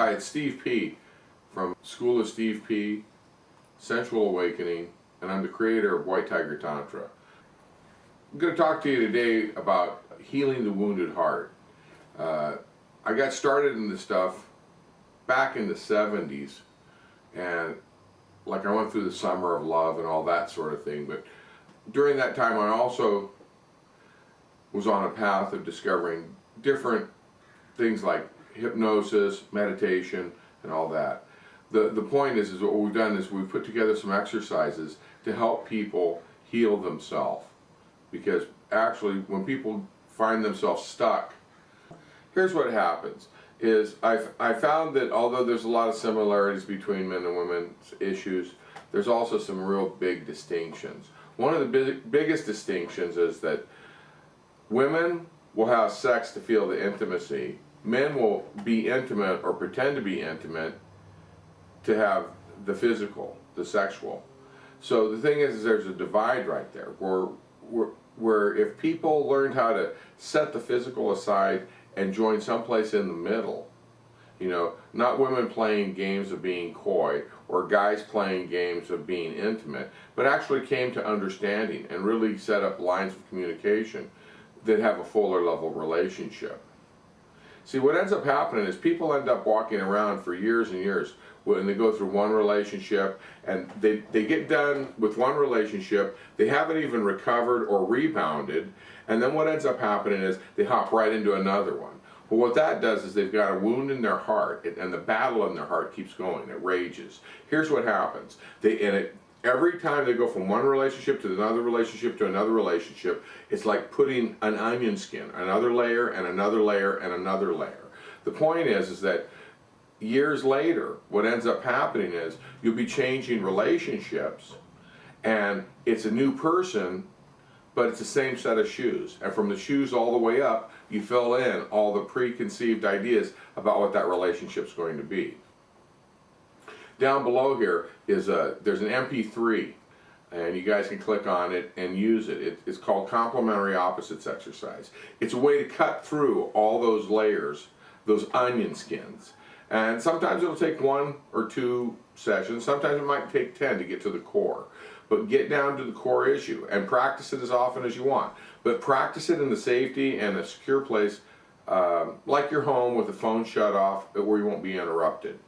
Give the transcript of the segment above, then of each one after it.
Hi, it's Steve P. from School of Steve P, Sensual Awakening, and I'm the creator of White Tiger Tantra. I'm going to talk to you today about healing the wounded heart. I got started in this stuff back in the 70s, and like I went through the summer of love and all that sort of thing, but during that time I also was on a path of discovering different things like hypnosis, meditation, and all that. The point is what we've done is we've put together some exercises to help people heal themselves, because actually when people find themselves stuck, here's what happens is I found that although there's a lot of similarities between men and women's issues, there's also some real big distinctions. One of the biggest distinctions is that women will have sex to feel the intimacy. Men will be intimate or pretend to be intimate to have the physical, the sexual. So the thing is there's a divide right there where if people learned how to set the physical aside and join someplace in the middle, you know, not women playing games of being coy or guys playing games of being intimate, but actually came to understanding and really set up lines of communication that have a fuller level relationship. See, what ends up happening is people end up walking around for years and years when they go through one relationship and they get done with one relationship, they haven't even recovered or rebounded, and then what ends up happening is they hop right into another one. Well, what that does is they've got a wound in their heart, and the battle in their heart keeps going, it rages. Here's what happens. Every time they go from one relationship to another relationship to another relationship, it's like putting an onion skin, another layer and another layer and another layer. The point is that years later, what ends up happening is you'll be changing relationships, and it's a new person, but it's the same set of shoes. And from the shoes all the way up, you fill in all the preconceived ideas about what that relationship's going to be. Down below here is there's an MP3, and you guys can click on it and use it. It's called Complementary Opposites Exercise. It's a way to cut through all those layers, those onion skins. And sometimes it'll take 1 or 2 sessions, sometimes it might take 10 to get to the core. But get down to the core issue and practice it as often as you want. But practice it in the safety and a secure place, like your home with the phone shut off, where you won't be interrupted.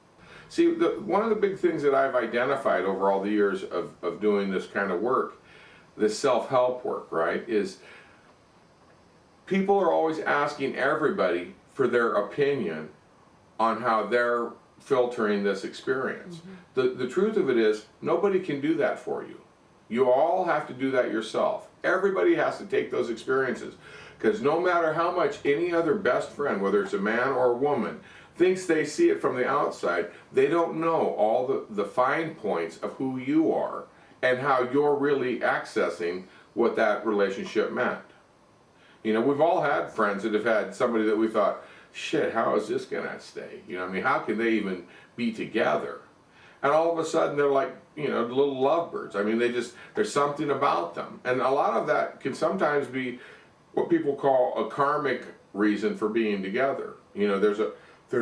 See, one of the big things that I've identified over all the years of doing this kind of work, this self-help work, right, is people are always asking everybody for their opinion on how they're filtering this experience. The truth of it is, nobody can do that for you. You all have to do that yourself. Everybody has to take those experiences, because no matter how much any other best friend, whether it's a man or a woman, thinks they see it from the outside, they don't know all the fine points of who you are and how you're really accessing what that relationship meant. You know, we've all had friends that have had somebody that we thought, shit, how is this gonna stay? You know, I mean, how can they even be together? And all of a sudden they're like, you know, little lovebirds. I mean, there's something about them. And a lot of that can sometimes be what people call a karmic reason for being together. You know, there's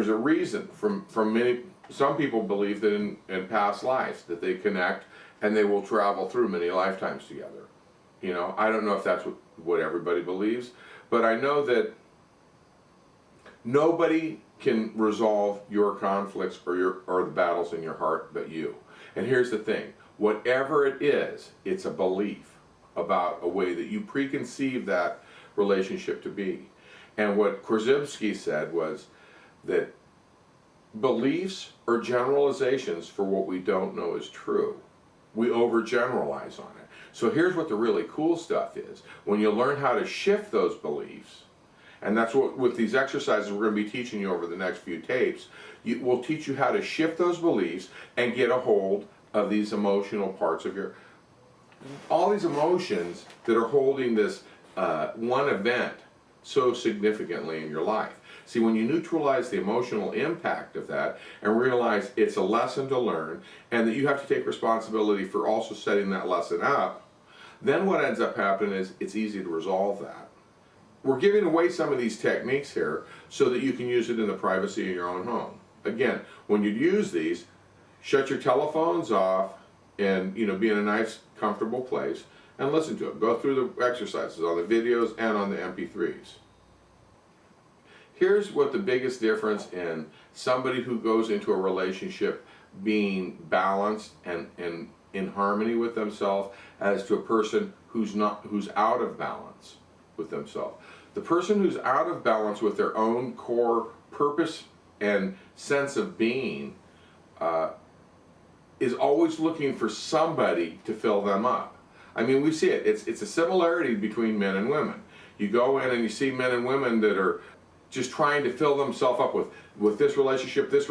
a reason from many. Some people believe that in past lives that they connect and they will travel through many lifetimes together. You know, I don't know if that's what everybody believes, but I know that nobody can resolve your conflicts or the battles in your heart but you. And here's the thing, whatever it is, it's a belief about a way that you preconceive that relationship to be. And what Korzybski said was that beliefs are generalizations for what we don't know is true. We overgeneralize on it. So here's what the really cool stuff is. When you learn how to shift those beliefs, and that's what with these exercises we're going to be teaching you over the next few tapes, we'll teach you how to shift those beliefs and get a hold of these emotional parts of all these emotions that are holding this one event so significantly in your life. See, when you neutralize the emotional impact of that and realize it's a lesson to learn and that you have to take responsibility for also setting that lesson up, then what ends up happening is it's easy to resolve that. We're giving away some of these techniques here so that you can use it in the privacy of your own home. again, when you use these, shut your telephones off and, you know, be in a nice, comfortable place and listen to it. Go through the exercises on the videos and on the MP3s. Here's what the biggest difference in somebody who goes into a relationship being balanced and in harmony with themselves as to a person who's out of balance with themselves. The person who's out of balance with their own core purpose and sense of being is always looking for somebody to fill them up. I mean, we see it. It's a similarity between men and women. You go in and you see men and women that are just trying to fill themselves up with this relationship, this.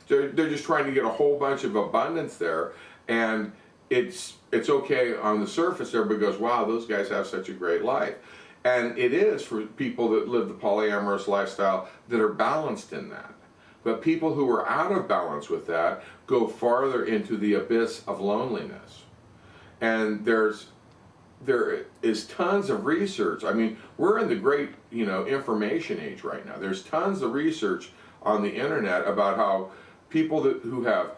They're just trying to get a whole bunch of abundance there, and it's okay on the surface. Everybody goes, wow, those guys have such a great life. And it is for people that live the polyamorous lifestyle that are balanced in that. But people who are out of balance with that go farther into the abyss of loneliness. And there is tons of research. I mean, we're in the great, you know, information age right now. There's tons of research on the internet about how people who have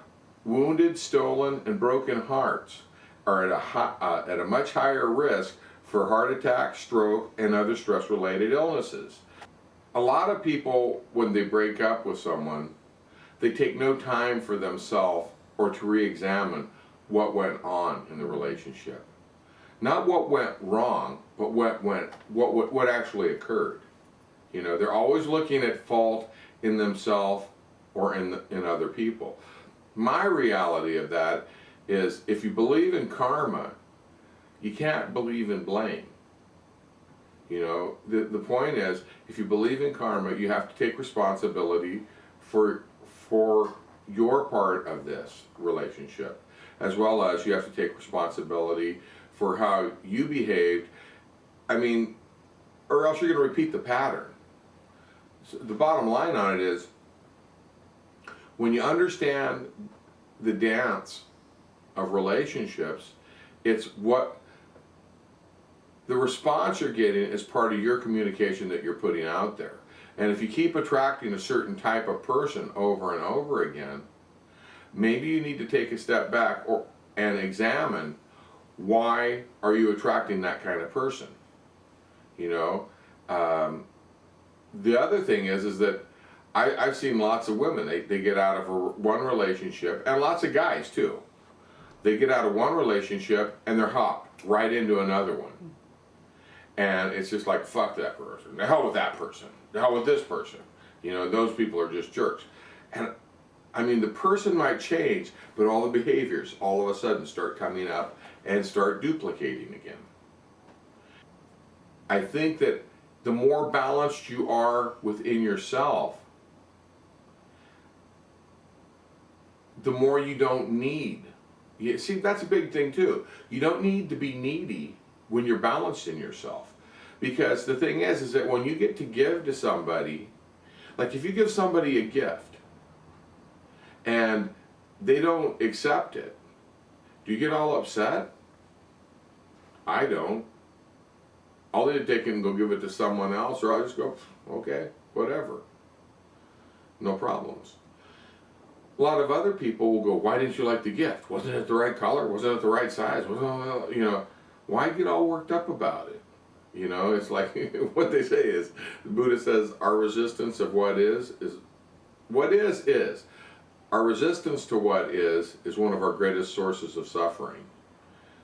wounded, stolen, and broken hearts are at a much higher risk for heart attack, stroke, and other stress-related illnesses. A lot of people, when they break up with someone, they take no time for themselves or to re-examine what went on in the relationship. Not what went wrong, but what actually occurred. You know, they're always looking at fault in themselves or in other people. My reality of that is, if you believe in karma, you can't believe in blame. You know, the point is, if you believe in karma, you have to take responsibility for your part of this relationship, as well as you have to take responsibility for how you behaved. I mean, or else you're going to repeat the pattern. So the bottom line on it is, when you understand the dance of relationships, it's what the response you're getting is part of your communication that you're putting out there. And if you keep attracting a certain type of person over and over again, maybe you need to take a step back and examine, why are you attracting that kind of person? You know, the other thing is that I've seen lots of women, they get out of one relationship, and lots of guys too. They get out of one relationship and they're hopped right into another one. And it's just like, fuck that person, the hell with that person, the hell with this person. You know, those people are just jerks. And I mean, the person might change, but all the behaviors all of a sudden start coming up and start duplicating again. I think that the more balanced you are within yourself, the more you don't need. You see, that's a big thing too. You don't need to be needy when you're balanced in yourself. Because the thing is that when you get to give to somebody, like if you give somebody a gift and they don't accept it, do you get all upset? I don't. I'll either take it and go give it to someone else, or I'll just go, okay, whatever. No problems. A lot of other people will go, why didn't you like the gift? Wasn't it the right color? Wasn't it the right size? Wasn't it, you know, why get all worked up about it? You know, it's like what they say is, the Buddha says, our resistance of what is what is. Our resistance to what is one of our greatest sources of suffering.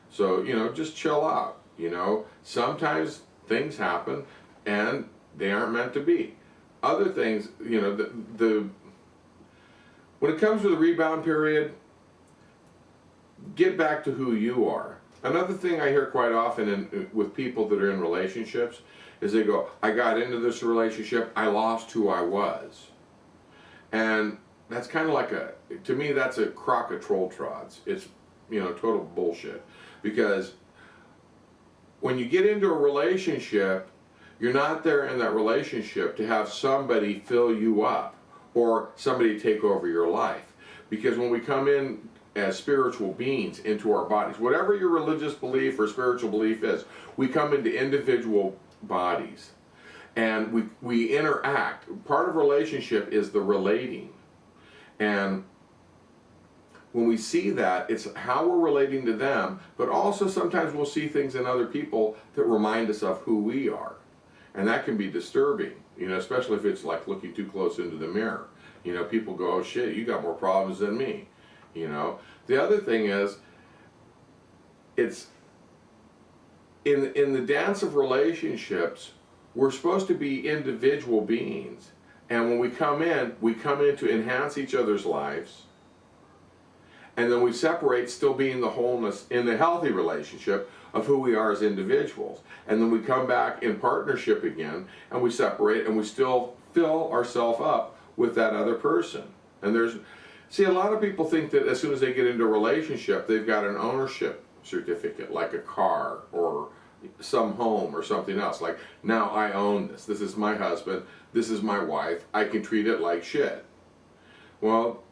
So, you know, just chill out. You know, sometimes things happen and they aren't meant to be. Other things, you know, when it comes to the rebound period, get back to who you are. Another thing I hear quite often with people that are in relationships is they go, I got into this relationship, I lost who I was. And that's kind of like to me, that's a crock of troll trods. It's, you know, total bullshit. Because when you get into a relationship, you're not there in that relationship to have somebody fill you up or somebody take over your life. Because when we come in as spiritual beings into our bodies, whatever your religious belief or spiritual belief is, we come into individual bodies and we interact. Part of relationship is the relating. And when we see that, it's how we're relating to them, but also sometimes we'll see things in other people that remind us of who we are. And that can be disturbing, you know, especially if it's like looking too close into the mirror. You know, people go, oh shit, you got more problems than me, you know. The other thing is, it's in the dance of relationships, we're supposed to be individual beings. And when we come in to enhance each other's lives. And then we separate, still being the wholeness in the healthy relationship of who we are as individuals. And then we come back in partnership again, and we separate, and we still fill ourselves up with that other person. And see, a lot of people think that as soon as they get into a relationship, they've got an ownership certificate, like a car or some home or something else. Like, now I own this. This is my husband. This is my wife. I can treat it like shit. Well,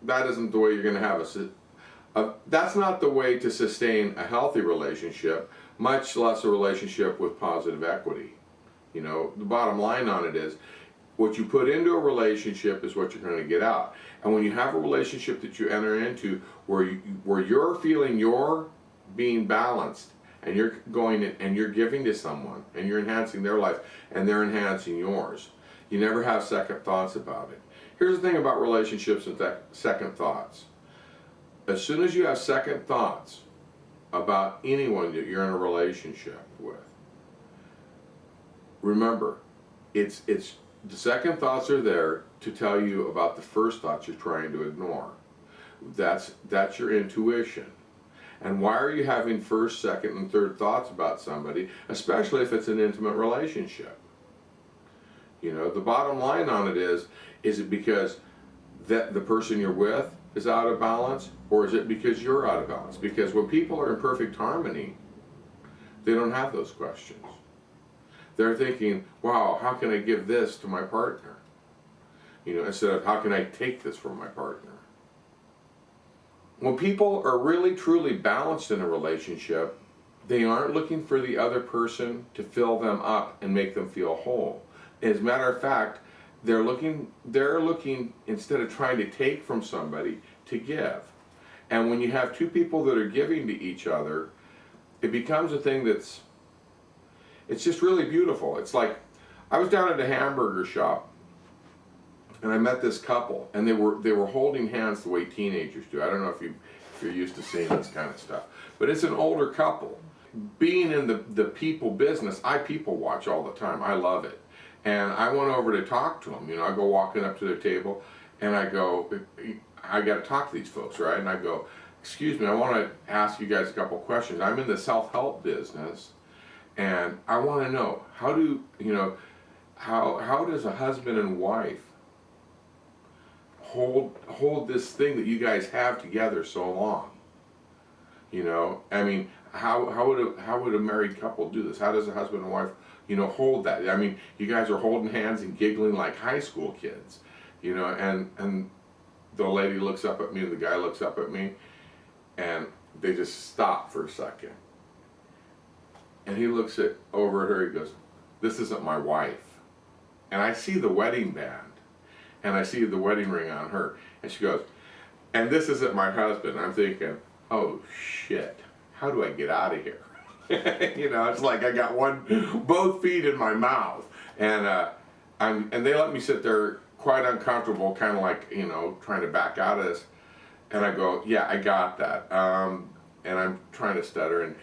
that isn't the way you're going to have that's not the way to sustain a healthy relationship, much less a relationship with positive equity. You know, the bottom line on it is, what you put into a relationship is what you're going to get out. And when you have a relationship that you enter into where you're feeling you're being balanced, and you're going in and you're giving to someone, and you're enhancing their life, and they're enhancing yours, you never have second thoughts about it. Here's the thing about relationships and second thoughts. As soon as you have second thoughts about anyone that you're in a relationship with, remember, it's the second thoughts are there to tell you about the first thoughts you're trying to ignore. That's your intuition. And why are you having first, second, and third thoughts about somebody, especially if it's an intimate relationship? You know, the bottom line on it is it because that the person you're with is out of balance, or is it because you're out of balance? Because when people are in perfect harmony, they don't have those questions. They're thinking, wow, how can I give this to my partner? You know, instead of how can I take this from my partner? When people are really truly balanced in a relationship, they aren't looking for the other person to fill them up and make them feel whole. As a matter of fact, they're looking, instead of trying to take from somebody, to give. And when you have two people that are giving to each other, it becomes a thing it's just really beautiful. It's like, I was down at a hamburger shop, and I met this couple, and they were holding hands the way teenagers do. I don't know if you're used to seeing this kind of stuff, but it's an older couple. Being in the people business, I people watch all the time. I love it. And I went over to talk to them. You know, I go walking up to their table, and I go, I got to talk to these folks, right? And I go, excuse me, I want to ask you guys a couple questions. I'm in the self-help business, and I want to know, how does a husband and wife hold this thing that you guys have together so long? You know, I mean, how would a married couple do this? How does a husband and wife, you know, hold that? I mean, you guys are holding hands and giggling like high school kids, you know, and the lady looks up at me and the guy looks up at me, and they just stop for a second. And he looks over at her, he goes, "This isn't my wife." And I see the wedding band, and I see the wedding ring on her, and she goes, "And this isn't my husband." I'm thinking, oh shit, how do I get out of here? You know, it's like I got both feet in my mouth, and they let me sit there quite uncomfortable, kind of like, you know, trying to back out of this. And I go, yeah, I got that. And I'm trying to stutter, and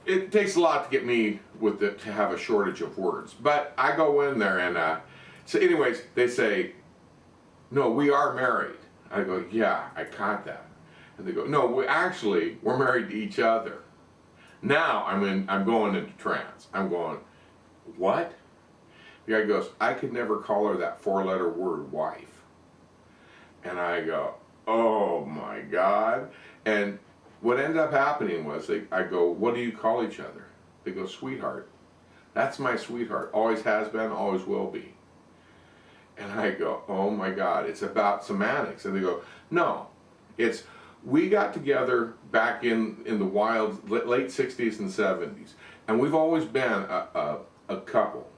it takes a lot to get me to have a shortage of words. But I go in there, and so anyways, they say, "No, we are married." I go, "Yeah, I caught that." And they go, "No, we're married to each other." Now I'm going into trance. I'm going, what? The guy goes, "I could never call her that 4-letter word, wife." And I go, oh my God. And what ended up happening was, I go, "What do you call each other?" They go, "Sweetheart." "That's my sweetheart. Always has been, always will be." And I go, oh my God, it's about semantics. And they go, "No, it's, we got together back in the wild, late 60s and 70s, and we've always been a couple.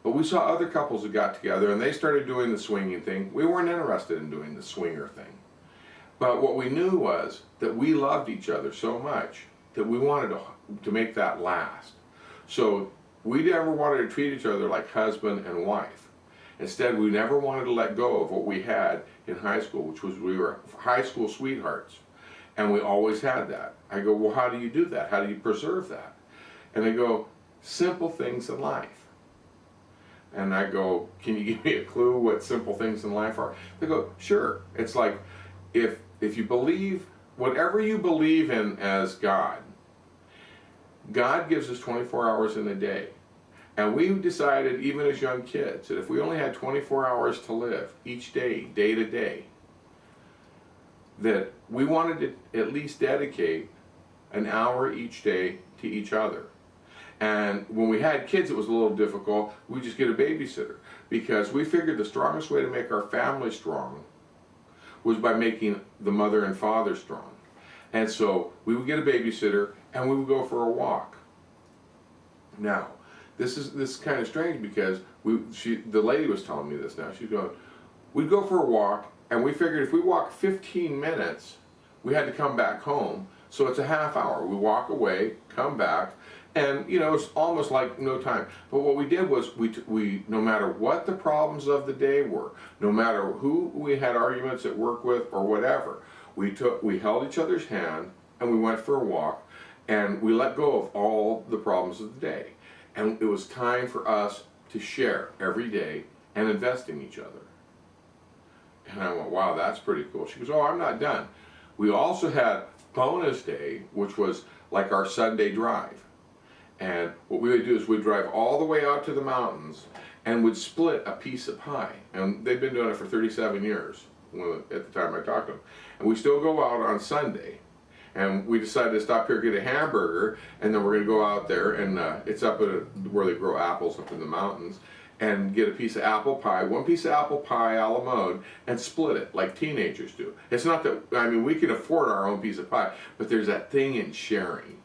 But we saw other couples who got together and they started doing the swinging thing. We weren't interested in doing the swinger thing. But what we knew was that we loved each other so much that we wanted to make that last. So we never wanted to treat each other like husband and wife. Instead, we never wanted to let go of what we had in high school, which was we were high school sweethearts. And we always had that. I go, well, how do you do that? How do you preserve that? And they go, simple things in life. And I go, can you give me a clue what simple things in life are? They go, sure. It's like, if you believe, whatever you believe in as God, God gives us 24 hours in a day. And we decided, even as young kids, that if we only had 24 hours to live each day, day to day, that we wanted to at least dedicate an hour each day to each other. And when we had kids, it was a little difficult. We just get a babysitter, because we figured the strongest way to make our family strong was by making the mother and father strong. And so we would get a babysitter and we would go for a walk. Now, this is kind of strange, because the lady was telling me this now. She's going, we'd go for a walk, and we figured if we walked 15 minutes, we had to come back home. So it's a half hour. We walk away, come back, and it's almost like no time. But what we did was we no matter what the problems of the day were, no matter who we had arguments at work with or whatever, we held each other's hand and we went for a walk, and we let go of all the problems of the day. And it was time for us to share every day and invest in each other. And I went, wow, that's pretty cool. She goes, oh, I'm not done. We also had bonus day, which was like our Sunday drive. And what we would do is we'd drive all the way out to the mountains and would split a piece of pie. And they've been doing it for 37 years at the time I talked to them. And we still go out on Sunday. And we decided to stop here, get a hamburger, and then we're going to go out there, and it's up where they grow apples up in the mountains, and get a piece of apple pie, one piece of apple pie a la mode, and split it like teenagers do. It's not that, I mean, we can afford our own piece of pie, but there's that thing in sharing,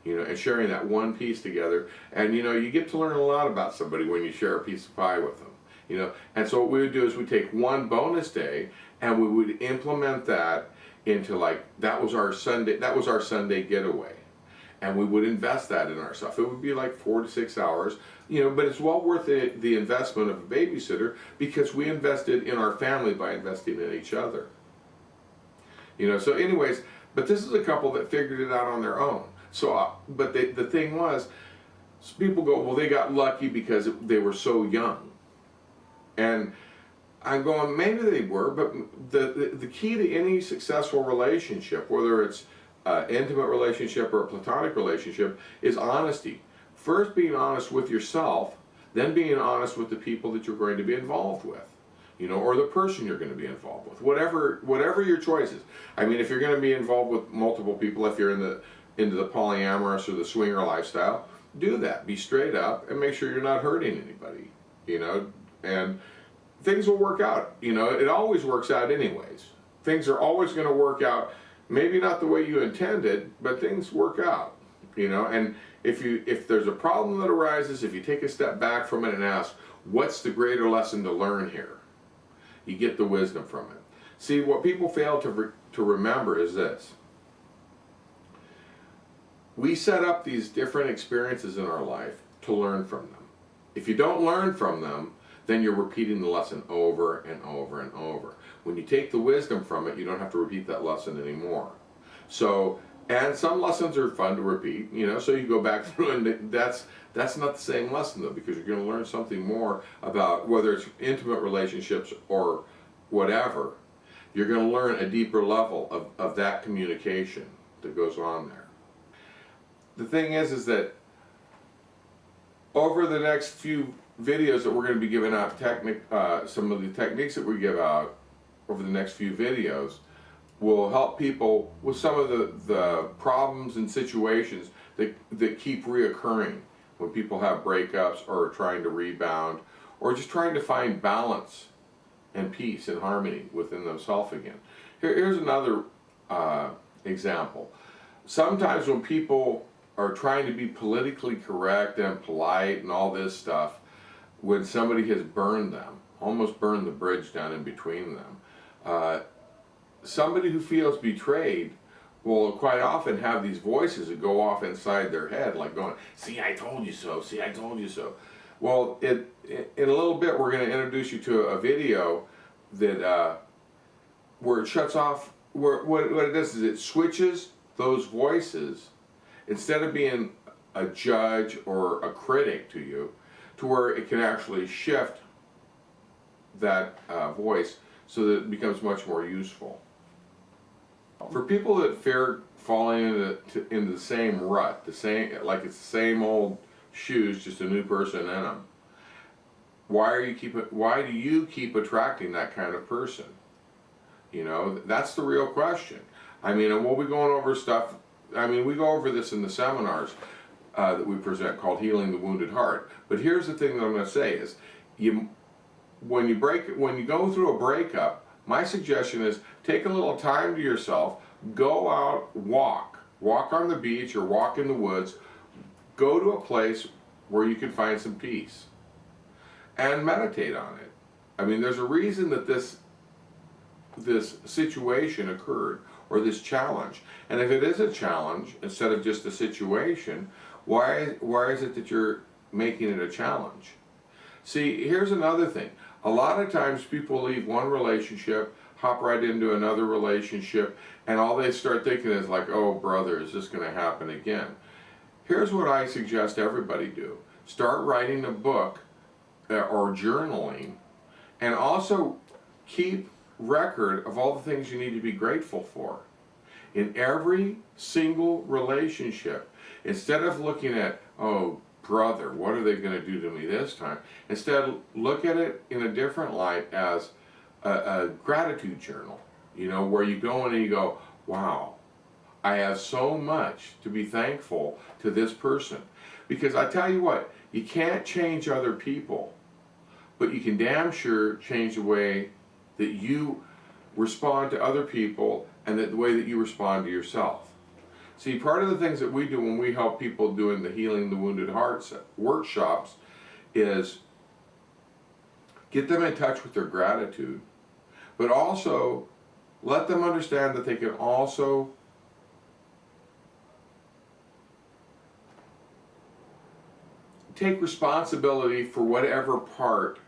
and sharing that one piece together. And, you get to learn a lot about somebody when you share a piece of pie with them, And so what we would do is we'd take one bonus day, and we would implement that into that was our Sunday getaway, and we would invest that in ourselves. It would be like 4 to 6 hours, but it's well worth the investment of a babysitter, because we invested in our family by investing in each other. So anyways, but this is a couple that figured it out on their own. So, but the thing was, people go, well, they got lucky because they were so young, and I'm going, maybe they were, but the key to any successful relationship, whether it's an intimate relationship or a platonic relationship, is honesty. First being honest with yourself, then being honest with the people that you're going to be involved with, or the person you're going to be involved with, whatever your choice is. I mean, if you're going to be involved with multiple people, if you're into the polyamorous or the swinger lifestyle, do that. Be straight up and make sure you're not hurting anybody, and things will work out. It always works out anyways. Things are always going to work out, maybe not the way you intended, but things work out, and if there's a problem that arises, if you take a step back from it and ask, what's the greater lesson to learn here? You get the wisdom from it. See, what people fail to remember is this. We set up these different experiences in our life to learn from them. If you don't learn from them, then you're repeating the lesson over and over and over. When you take the wisdom from it, you don't have to repeat that lesson anymore. So, and some lessons are fun to repeat, so you go back through, and that's not the same lesson though, because you're going to learn something more about whether it's intimate relationships or whatever. You're going to learn a deeper level of that communication that goes on there. The thing is that over the next few videos that we're going to be giving out, some of the techniques that we give out over the next few videos will help people with some of the problems and situations that keep reoccurring when people have breakups or are trying to rebound or just trying to find balance and peace and harmony within themselves again. Here's another example. Sometimes when people are trying to be politically correct and polite and all this stuff, when somebody has burned them, almost burned the bridge down in between them. Somebody who feels betrayed will quite often have these voices that go off inside their head, like going, "See, I told you so. See, I told you so." Well, in a little bit, we're going to introduce you to a video that where it shuts off. What it does is it switches those voices, instead of being a judge or a critic to you, to where it can actually shift that voice so that it becomes much more useful. For people that fear falling into the same rut, like it's the same old shoes, just a new person in them, why do you keep attracting that kind of person? You know, that's the real question. I mean, and we'll be going over stuff. I mean, we go over this in the seminars that we present called Healing the Wounded Heart. But here's the thing that I'm going to say is, when you go through a breakup, my suggestion is take a little time to yourself, go out, walk on the beach or walk in the woods, go to a place where you can find some peace and meditate on it. I mean, there's a reason that this situation occurred, or this challenge. And if it is a challenge instead of just a situation, why is it that you're making it a challenge? See, here's another thing. A lot of times people leave one relationship, hop right into another relationship, and all they start thinking is like, "Oh, brother, is this going to happen again?" Here's what I suggest everybody do. Start writing a book or journaling, and also keep record of all the things you need to be grateful for. In every single relationship, instead of looking at, "Oh, brother, what are they going to do to me this time?" Instead, look at it in a different light as a gratitude journal, you know, where you go in and you go, "Wow, I have so much to be thankful to this person." Because I tell you what, you can't change other people, but you can damn sure change the way that you respond to other people and the way that you respond to yourself. See, part of the things that we do when we help people doing the Healing the Wounded Hearts workshops is get them in touch with their gratitude, but also let them understand that they can also take responsibility for whatever part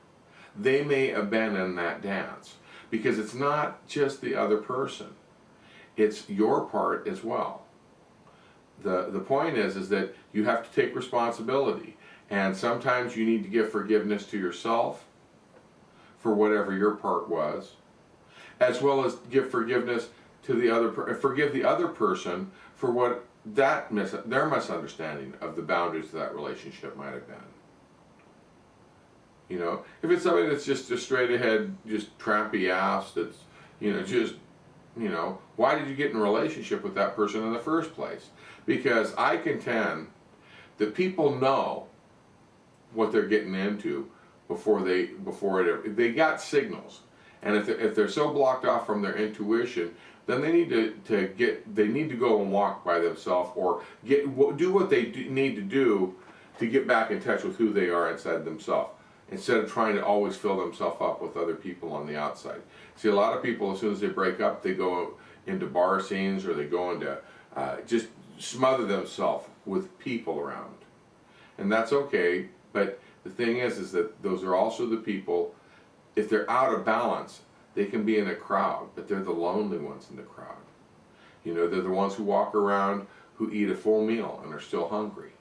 they may have been in that dance. Because it's not just the other person, it's your part as well. The point is that you have to take responsibility, and sometimes you need to give forgiveness to yourself for whatever your part was, as well as give forgiveness to forgive the other person for what their misunderstanding of the boundaries of that relationship might have been. You know, if it's somebody that's just a straight ahead, just trampy ass, that's, you know, just, you know, why did you get in a relationship with that person in the first place? Because I contend that people know what they're getting into before they got signals. And if they're so blocked off from their intuition, then they need to go and walk by themselves, or do what they need to do to get back in touch with who they are inside themselves, instead of trying to always fill themselves up with other people on the outside. See, a lot of people, as soon as they break up, they go into bar scenes, or they go into just smother themselves with people around. And that's okay, but the thing is that those are also the people, if they're out of balance, they can be in a crowd, but they're the lonely ones in the crowd. You know, they're the ones who walk around, who eat a full meal and are still hungry.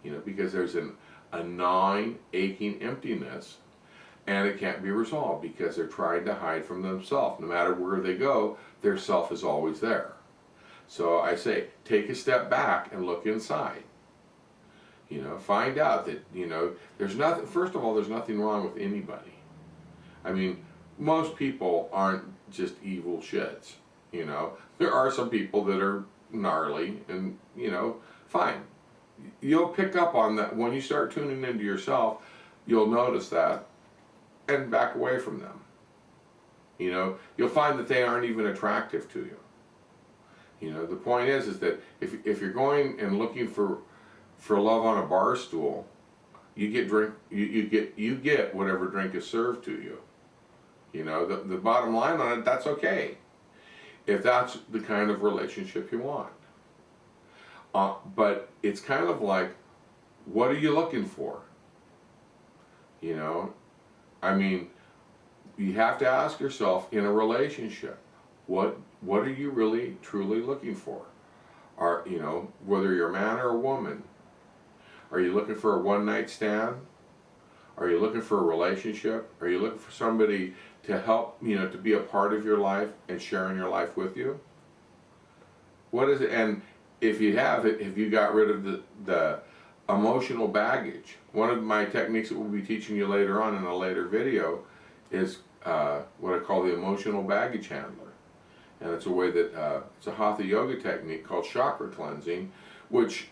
You know, because there's a gnawing, aching emptiness, and it can't be resolved because they're trying to hide from themselves. No matter where they go, their self is always there. So I say, take a step back and look inside. You know, find out that, you know, there's nothing, first of all, there's nothing wrong with anybody. I mean, most people aren't just evil shits, you know. There are some people that are gnarly, and, you know, fine. You'll pick up on that when you start tuning into yourself. You'll notice that and back away from them. You know, you'll find that they aren't even attractive to you. You know, the point is that if you're going and looking for love on a bar stool, you get drink, you get whatever drink is served to you. You know, the bottom line on it, that's okay, if that's the kind of relationship you want. But it's kind of like, what are you looking for? You know, I mean, you have to ask yourself in a relationship, what are you really truly looking for? You know, whether you're a man or a woman, are you looking for a one-night stand? Are you looking for a relationship? Are you looking for somebody to help, you know, to be a part of your life and sharing your life with you? What is it? And if you have it, if you got rid of the emotional baggage, one of my techniques that we'll be teaching you later on in a later video is what I call the emotional baggage handler. And it's a way that, it's a hatha yoga technique called chakra cleansing, which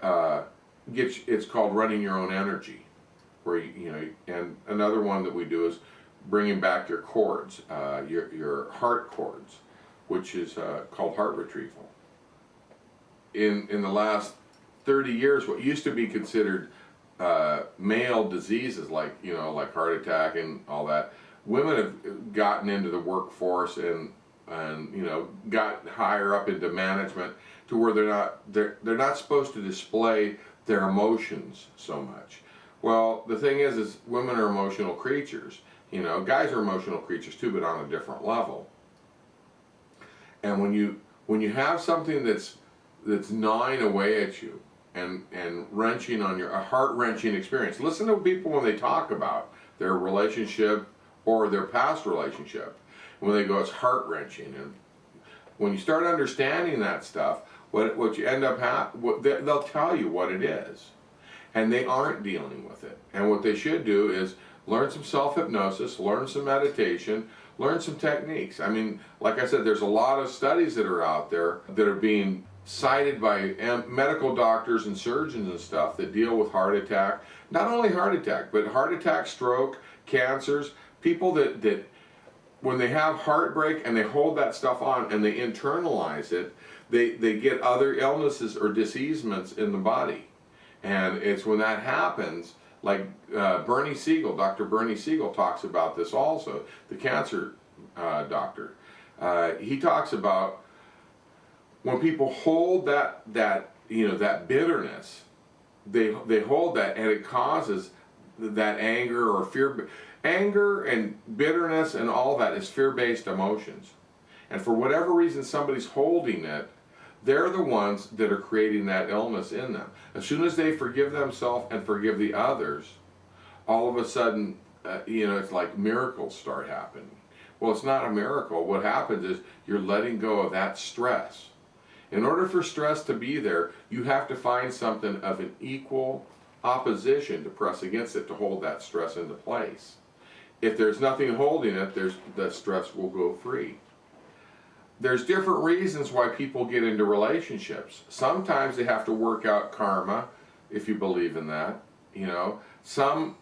it's called running your own energy. Where you know, and another one that we do is bringing back your cords, your heart cords, which is called heart retrieval. In the last 30 years, what used to be considered male diseases, like, you know, like heart attack and all that, women have gotten into the workforce and you know, got higher up into management to where they're not supposed to display their emotions so much. Well, the thing is women are emotional creatures. You know, guys are emotional creatures too, but on a different level. And when you have something that's gnawing away at you and wrenching on a heart-wrenching experience. Listen to people when they talk about their relationship or their past relationship. When they go, it's heart-wrenching. And when you start understanding that stuff, what you end up they'll tell you what it is. And they aren't dealing with it. And what they should do is learn some self-hypnosis, learn some meditation, learn some techniques. I mean, like I said, there's a lot of studies that are out there that are being cited by medical doctors and surgeons and stuff that deal with heart attack. Not only heart attack, but heart attack, stroke, cancers, people that when they have heartbreak and they hold that stuff on and they internalize it, they get other illnesses or diseasements in the body. And it's when that happens, like Bernie Siegel, Dr. Bernie Siegel talks about this also, the cancer doctor. He talks about when people hold that you know, that bitterness, they hold that, and it causes that anger or fear. Anger and bitterness and all that is fear-based emotions. And for whatever reason somebody's holding it, they're the ones that are creating that illness in them. As soon as they forgive themselves and forgive the others, all of a sudden, you know, it's like miracles start happening. Well, it's not a miracle. What happens is you're letting go of that stress. In order for stress to be there, you have to find something of an equal opposition to press against it to hold that stress into place. If there's nothing holding it, the stress will go free. There's different reasons why people get into relationships. Sometimes they have to work out karma, if you believe in that. You know, sometimes,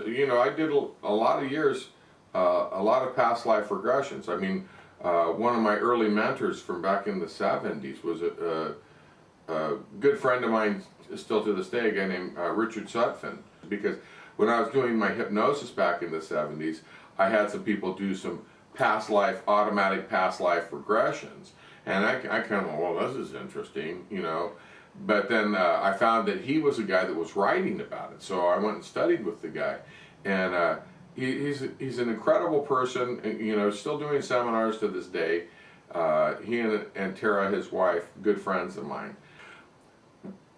you know, I did a lot of years, a lot of past life regressions. I mean, one of my early mentors from back in the 70s was a good friend of mine, still to this day, a guy named Richard Sutphin. Because when I was doing my hypnosis back in the 70s, I had some people do some automatic past life regressions. And I kind of went, well, this is interesting, you know. But then I found that he was a guy that was writing about it. So I went and studied with the guy. And he's an incredible person, you know, still doing seminars to this day. He and Tara, his wife, good friends of mine.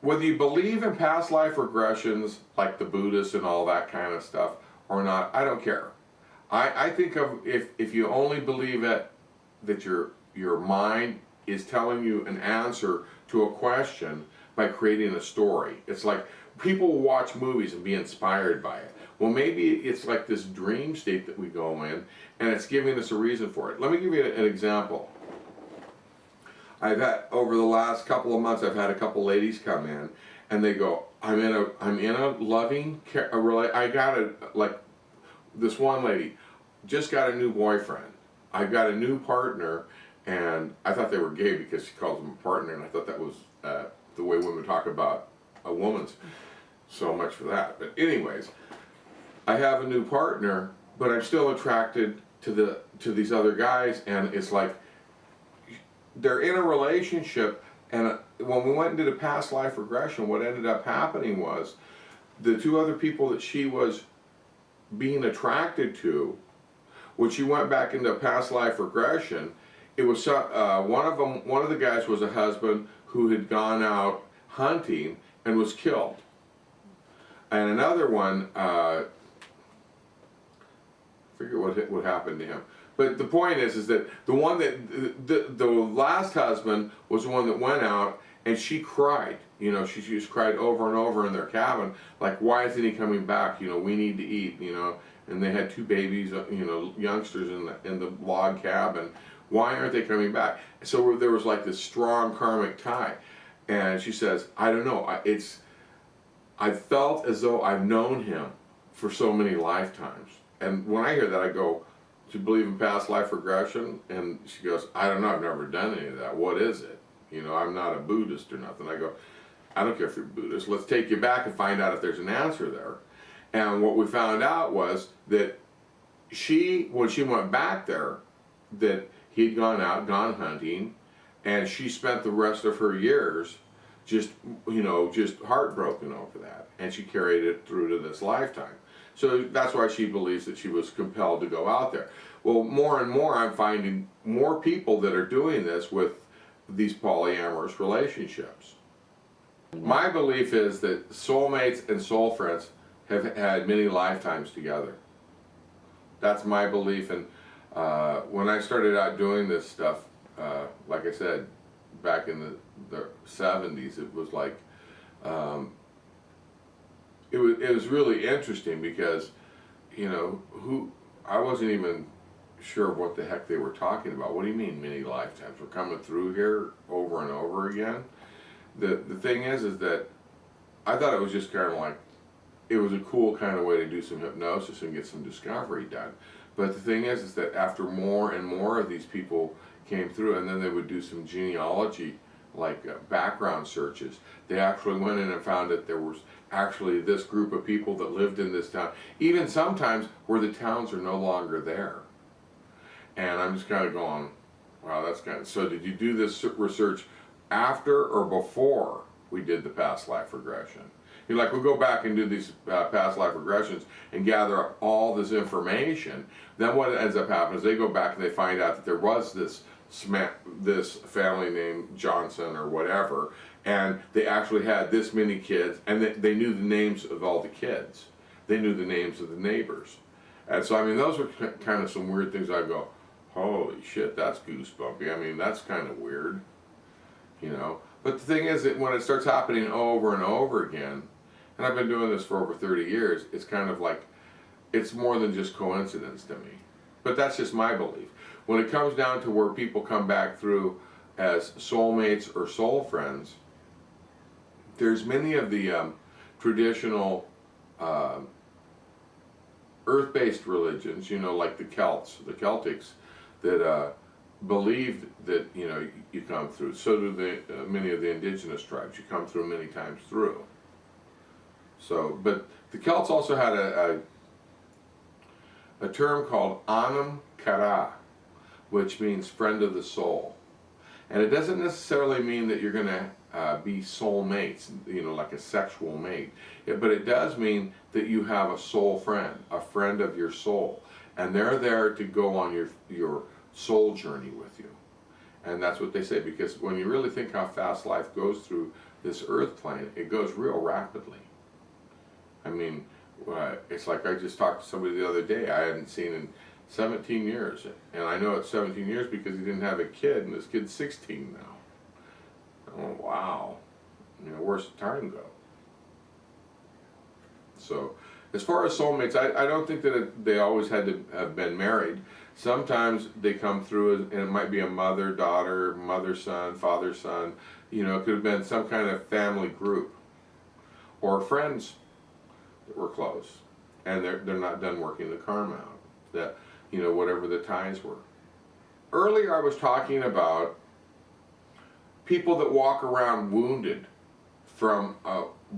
Whether you believe in past life regressions, like the Buddhists and all that kind of stuff, or not, I don't care. I think of if you only believe it, that your mind is telling you an answer to a question by creating a story. It's like people watch movies and be inspired by it. Well, maybe it's like this dream state that we go in, and it's giving us a reason for it. Let me give you an example. I've had, over the last couple of months, I've had a couple ladies come in, and they go, I'm in a loving I got this one lady just got a new boyfriend. I got a new partner, and I thought they were gay because she calls them a partner, and I thought that was the way women talk about a woman's. So much for that. But anyways, I have a new partner, but I'm still attracted to these other guys, and it's like they're in a relationship. And when we went and did a past life regression, what ended up happening was the two other people that she was being attracted to, when she went back into past life regression, it was one of the guys was a husband who had gone out hunting and was killed, and another one, I forget what happened to him. But the point is that the one that the last husband was the one that went out, and she cried. You know, she just cried over and over in their cabin, like, why isn't he coming back? You know, we need to eat. You know, and they had two babies, you know, youngsters in the log cabin. Why aren't they coming back? So there was like this strong karmic tie, and she says, I don't know. I felt as though I've known him for so many lifetimes. And when I hear that, I go, do you believe in past life regression? And she goes, I don't know, I've never done any of that. What is it? You know, I'm not a Buddhist or nothing. I go, I don't care if you're Buddhist. Let's take you back and find out if there's an answer there. And what we found out was that when she went back there, that he'd gone hunting, and she spent the rest of her years just heartbroken over that. And she carried it through to this lifetime. So that's why she believes that she was compelled to go out there. Well, more and more I'm finding more people that are doing this with these polyamorous relationships. My belief is that soulmates and soul friends have had many lifetimes together. That's my belief. And when I started out doing this stuff, like I said, back in the 70s, it was like, it was really interesting because, you know, I wasn't even sure what the heck they were talking about. What do you mean many lifetimes? We're coming through here over and over again? The thing is that I thought it was just kind of like, it was a cool kind of way to do some hypnosis and get some discovery done. But the thing is that after more and more of these people came through, and then they would do some genealogy, like background searches, they actually went in and found that there was actually this group of people that lived in this town, even sometimes where the towns are no longer there. And I'm just kind of going, wow, that's kind of, so did you do this research after or before we did the past life regression? You're like, we'll go back and do these past life regressions and gather up all this information. Then what ends up happening is they go back and they find out that there was this family named Johnson or whatever, and they actually had this many kids, and they knew the names of all the kids. They knew the names of the neighbors. And so, I mean, those were kind of some weird things. I go, holy shit, that's goosebumpy. I mean, that's kind of weird, you know. But the thing is that when it starts happening over and over again, and I've been doing this for over 30 years, it's kind of like, it's more than just coincidence to me. But that's just my belief. When it comes down to where people come back through as soulmates or soul friends, there's many of the traditional earth-based religions, you know, like the Celtics, that believed that, you know, you come through. So do many of the indigenous tribes. You come through many times through. So, but the Celts also had a term called Anam Cara, which means friend of the soul. And it doesn't necessarily mean that you're going to be soulmates, you know, like a sexual mate. But it does mean that you have a soul friend, a friend of your soul. And they're there to go on your soul journey with you. And that's what they say, because when you really think how fast life goes through this earth plane, it goes real rapidly. I mean, it's like I just talked to somebody the other day I hadn't seen in 17 years. And I know it's 17 years because he didn't have a kid, and this kid's 16 now. Oh, wow. You know, where's the time go? So, as far as soulmates, I don't think that they always had to have been married. Sometimes they come through, and it might be a mother, daughter, mother, son, father, son. You know, it could have been some kind of family group. Or friends that were close. And they're not done working the karma out. That, you know, whatever the ties were. Earlier I was talking about people that walk around wounded from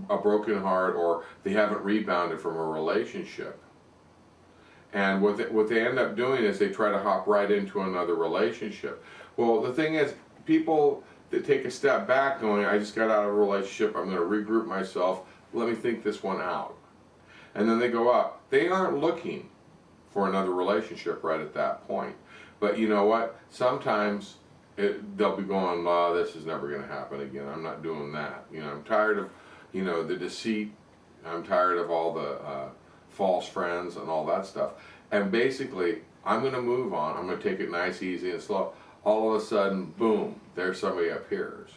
a broken heart, or they haven't rebounded from a relationship. And what they end up doing is they try to hop right into another relationship. Well, the thing is, people that take a step back going, I just got out of a relationship, I'm going to regroup myself, let me think this one out. And then they go up. They aren't looking for another relationship right at that point. But you know what? Sometimes they'll be going, oh, this is never going to happen again. I'm not doing that. You know, I'm tired of, you know, the deceit. I'm tired of all the false friends and all that stuff. And basically, I'm going to move on. I'm going to take it nice, easy, and slow. All of a sudden, boom, there's somebody appears.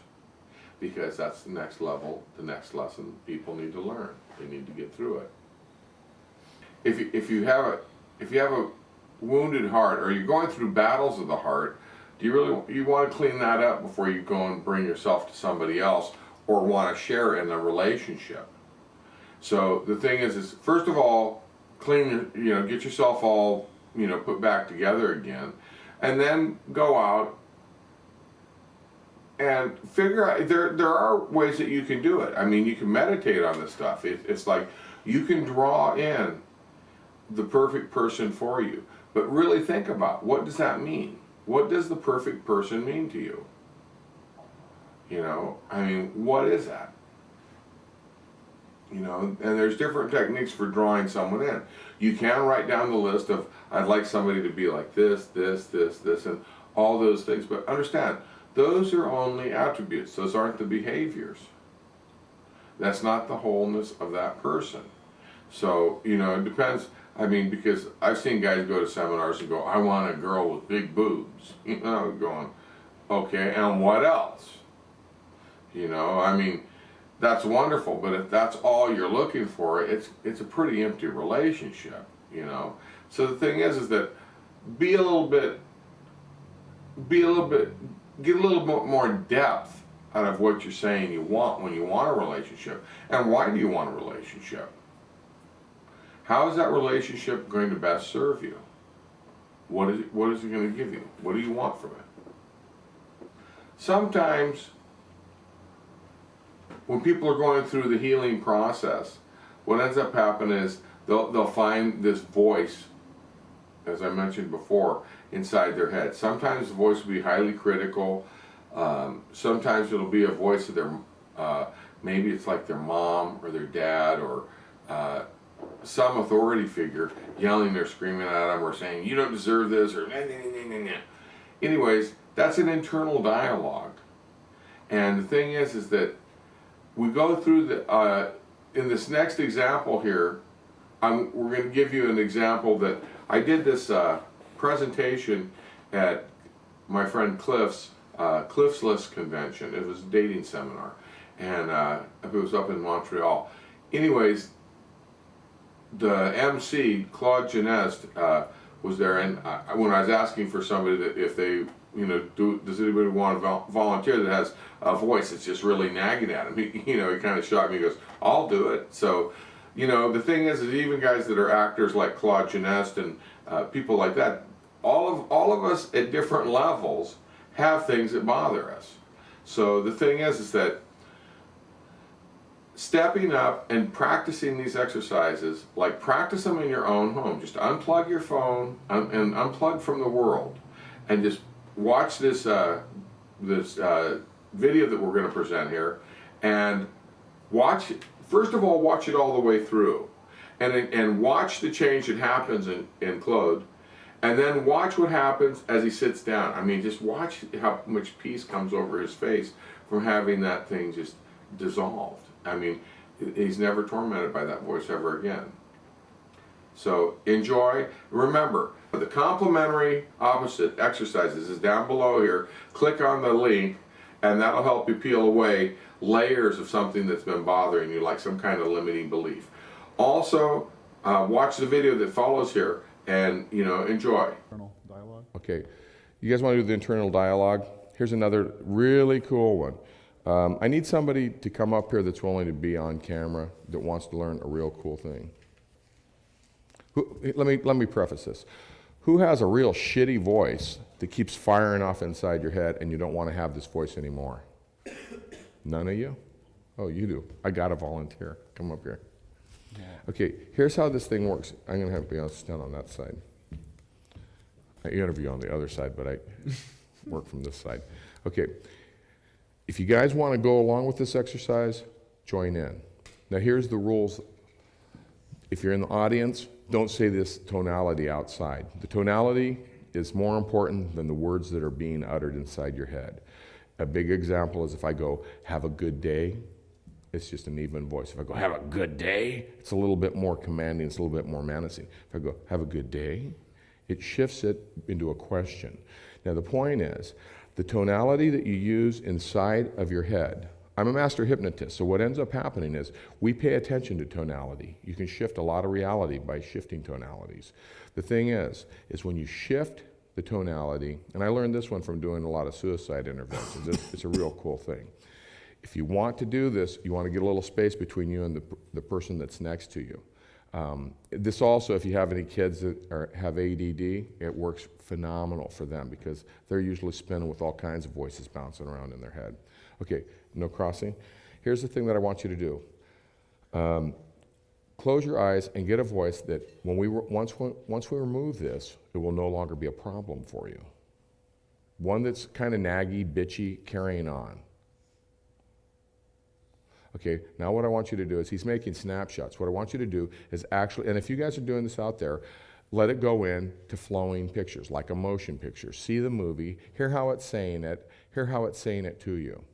Because that's the next level, the next lesson people need to learn. They need to get through it. If you have a wounded heart, or you're going through battles of the heart, do you want to clean that up before you go and bring yourself to somebody else, or want to share in a relationship? So the thing is first of all, get yourself all, put back together again, and then go out and figure out, there are ways that you can do it. I mean, you can meditate on this stuff. It's like you can draw in the perfect person for you. But really think about, what does that mean? What does the perfect person mean to you? I mean, what is that? And there's different techniques for drawing someone in. You can write down the list of, I'd like somebody to be like this, and all those things. But understand, those are only attributes. Those aren't the behaviors. That's not the wholeness of that person. So, it depends. I mean, because I've seen guys go to seminars and go, I want a girl with big boobs. Going, okay, and what else? I mean, that's wonderful, but if that's all you're looking for, it's a pretty empty relationship, So the thing is that get a little bit more depth out of what you're saying you want when you want a relationship. And why do you want a relationship? How is that relationship going to best serve you? What is it going to give you? What do you want from it? Sometimes, when people are going through the healing process, what ends up happening is they'll find this voice, as I mentioned before, inside their head. Sometimes the voice will be highly critical. Sometimes it'll be a voice of their, maybe it's like their mom or their dad, or some authority figure yelling or screaming at them, or saying, you don't deserve this, or nah, nah, nah, nah, nah. Anyways, that's an internal dialogue. And the thing is that we go through in this next example here, we're going to give you an example that I did this presentation at my friend Cliff's List convention. It was a dating seminar, and it was up in Montreal. Anyways, the MC, Claude Genest, was there, and when I was asking for somebody that if they, does anybody want to volunteer that has a voice that's just really nagging at him, he kind of shocked me. He goes, I'll do it. So, the thing is even guys that are actors like Claude Genest and people like that, all of us at different levels have things that bother us. So the thing is that stepping up and practicing these exercises, like practice them in your own home. Just unplug your phone and unplug from the world, and just watch this video that we're going to present here, and watch it. First of all, watch it all the way through, and watch the change that happens in Claude, and then watch what happens as he sits down. I mean, just watch how much peace comes over his face from having that thing just dissolved. I mean, he's never tormented by that voice ever again. So enjoy. Remember, the complementary opposite exercises is down below here. Click on the link, and that'll help you peel away layers of something that's been bothering you, like some kind of limiting belief. Also, watch the video that follows here, and enjoy. Internal dialogue. Okay, you guys want to do the internal dialogue? Here's another really cool one. I need somebody to come up here that's willing to be on camera, that wants to learn a real cool thing. Let me preface this. Who has a real shitty voice that keeps firing off inside your head and you don't want to have this voice anymore? None of you? Oh, you do. I got to volunteer. Come up here. Yeah. Okay, here's how this thing works. I'm going to have to be able to stand on that side. I interview on the other side, but I work from this side. Okay, if you guys want to go along with this exercise, join in. Now here's the rules. If you're in the audience, don't say this tonality outside. The tonality is more important than the words that are being uttered inside your head. A big example is if I go, have a good day, it's just an even voice. If I go, have a good day, it's a little bit more commanding, it's a little bit more menacing. If I go, have a good day, it shifts it into a question. Now the point is, the tonality that you use inside of your head, I'm a master hypnotist, so what ends up happening is we pay attention to tonality. You can shift a lot of reality by shifting tonalities. The thing is when you shift the tonality, and I learned this one from doing a lot of suicide interventions. It's a real cool thing. If you want to do this, you want to get a little space between you and the person that's next to you. This also, if you have any kids that have ADD, it works phenomenal for them because they're usually spinning with all kinds of voices bouncing around in their head. Okay, no crossing. Here's the thing that I want you to do. Close your eyes and get a voice that once we remove this, it will no longer be a problem for you. One that's kind of naggy, bitchy, carrying on. Okay, now what I want you to do is, he's making snapshots. What I want you to do is actually, and if you guys are doing this out there, let it go in to flowing pictures, like a motion picture. See the movie, hear how it's saying it, hear how it's saying it to you.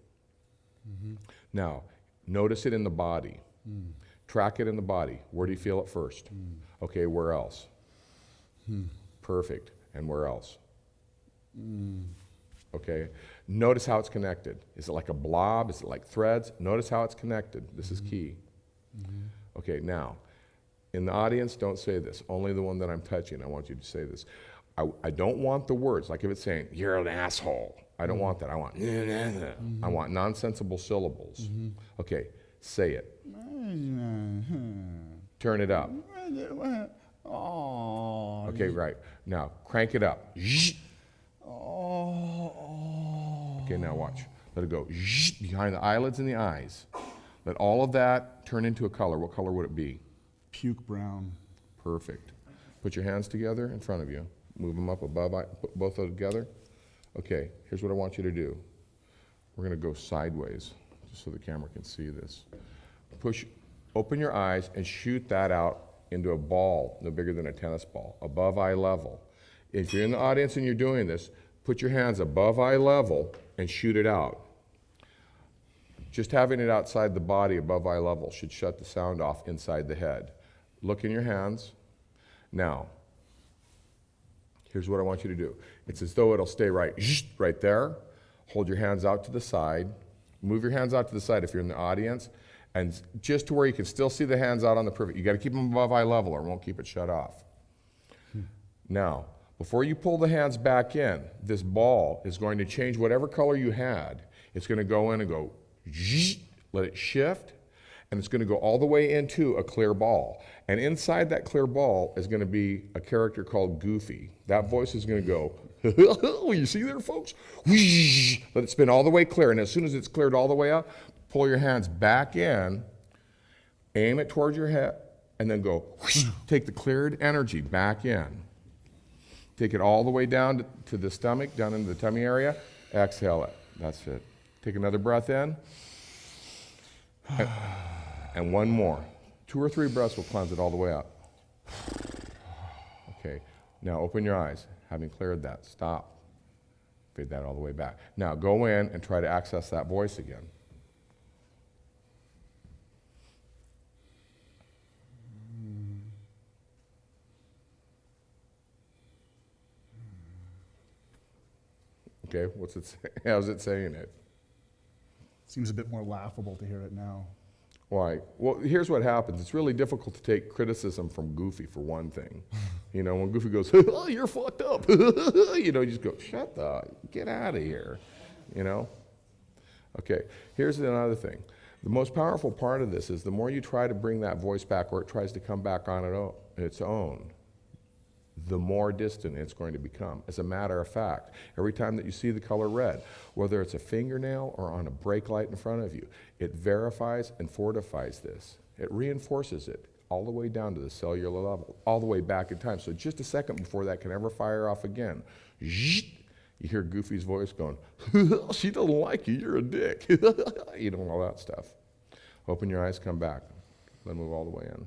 Mm-hmm. Now, notice it in the body. Mm. Track it in the body. Where do you feel it first? Mm. Okay, where else? Mm. Perfect. And where else? Mm. Okay. Notice how it's connected. Is it like a blob? Is it like threads? Notice how it's connected. This is key. Mm-hmm. Okay, now, in the audience, don't say this. Only the one that I'm touching, I want you to say this. I don't want the words, like if it's saying, you're an asshole. I don't want that. I want, I want nonsensible syllables. Mm-hmm. Okay, say it. Turn it up. Okay, right. Now, crank it up. Okay, now watch. Let it go behind the eyelids and the eyes. Let all of that turn into a color. What color would it be? Puke brown. Perfect. Put your hands together in front of you. Move them up above, put both of them together. Okay, here's what I want you to do. We're going to go sideways, just so the camera can see this. Open your eyes and shoot that out into a ball, no bigger than a tennis ball, above eye level. If you're in the audience and you're doing this, put your hands above eye level and shoot it out. Just having it outside the body above eye level should shut the sound off inside the head. Look in your hands. Now, here's what I want you to do. It's as though it'll stay right there. Hold your hands out to the side. Move your hands out to the side if you're in the audience, and just to where you can still see the hands out on the privet. You got to keep them above eye level or it won't keep it shut off. Now, before you pull the hands back in, this ball is going to change whatever color you had. It's going to go in and go, let it shift, and it's going to go all the way into a clear ball. And inside that clear ball is going to be a character called Goofy. That voice is going to go, you see there, folks? Let it spin all the way clear, and as soon as it's cleared all the way up, pull your hands back in, aim it towards your head, and then go, take the cleared energy back in. Take it all the way down to the stomach, down into the tummy area, exhale it. That's it. Take another breath in, and one more. 2 or 3 breaths will cleanse it all the way up. Okay, now open your eyes. Having cleared that, stop. Fade that all the way back. Now go in and try to access that voice again. Okay, what's it say? How's it saying it? Seems a bit more laughable to hear it now. Why? Well, here's what happens. It's really difficult to take criticism from Goofy, for one thing. You know, when Goofy goes, oh, you're fucked up. You know, you just go, get out of here. You know? Okay, here's another thing. The most powerful part of this is the more you try to bring that voice back, or it tries to come back on its own, the more distant it's going to become. As a matter of fact, every time that you see the color red, whether it's a fingernail or on a brake light in front of you, it verifies and fortifies this. It reinforces it all the way down to the cellular level, all the way back in time. So just a second before that can ever fire off again, you hear Goofy's voice going, she doesn't like you, you're a dick. You know, all that stuff. Open your eyes, come back. Then move all the way in.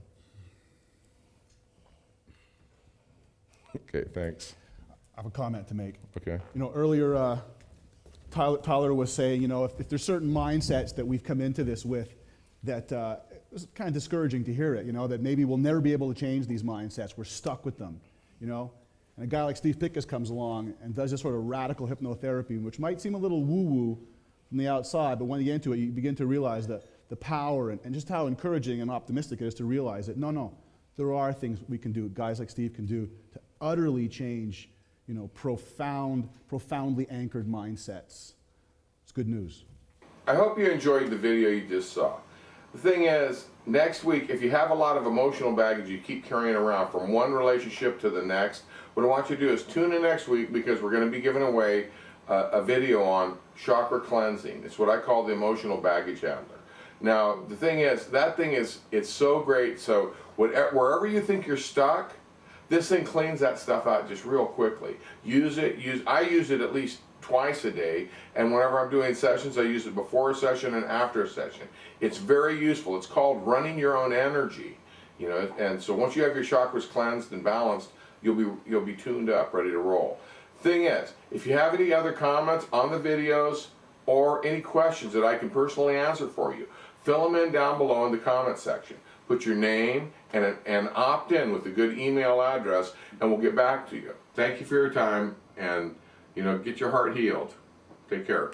Okay, thanks. I have a comment to make. Okay. You know, earlier, Tyler was saying, you know, if there's certain mindsets that we've come into this with, that it was kind of discouraging to hear it, you know, that maybe we'll never be able to change these mindsets. We're stuck with them, you know. And a guy like Steve Pickus comes along and does this sort of radical hypnotherapy, which might seem a little woo-woo from the outside, but when you get into it, you begin to realize that the power and just how encouraging and optimistic it is to realize that, no, there are things we can do, guys like Steve can do, to utterly change, you know, profoundly anchored mindsets. It's good news. I hope you enjoyed the video you just saw. The thing is, next week, if you have a lot of emotional baggage you keep carrying around from one relationship to the next, what I want you to do is tune in next week, because we're going to be giving away a video on chakra cleansing. It's what I call the emotional baggage handler. Now, the thing is, it's so great. So wherever you think you're stuck, this thing cleans that stuff out just real quickly. I use it at least twice a day, and whenever I'm doing sessions, I use it before a session and after a session. It's very useful. It's called running your own energy, you know. And so once you have your chakras cleansed and balanced, you'll be tuned up, ready to roll. Thing is, if you have any other comments on the videos or any questions that I can personally answer for you, fill them in down below in the comment section. Put your name and opt in with a good email address, and we'll get back to you. Thank you for your time, and, you know, get your heart healed. Take care.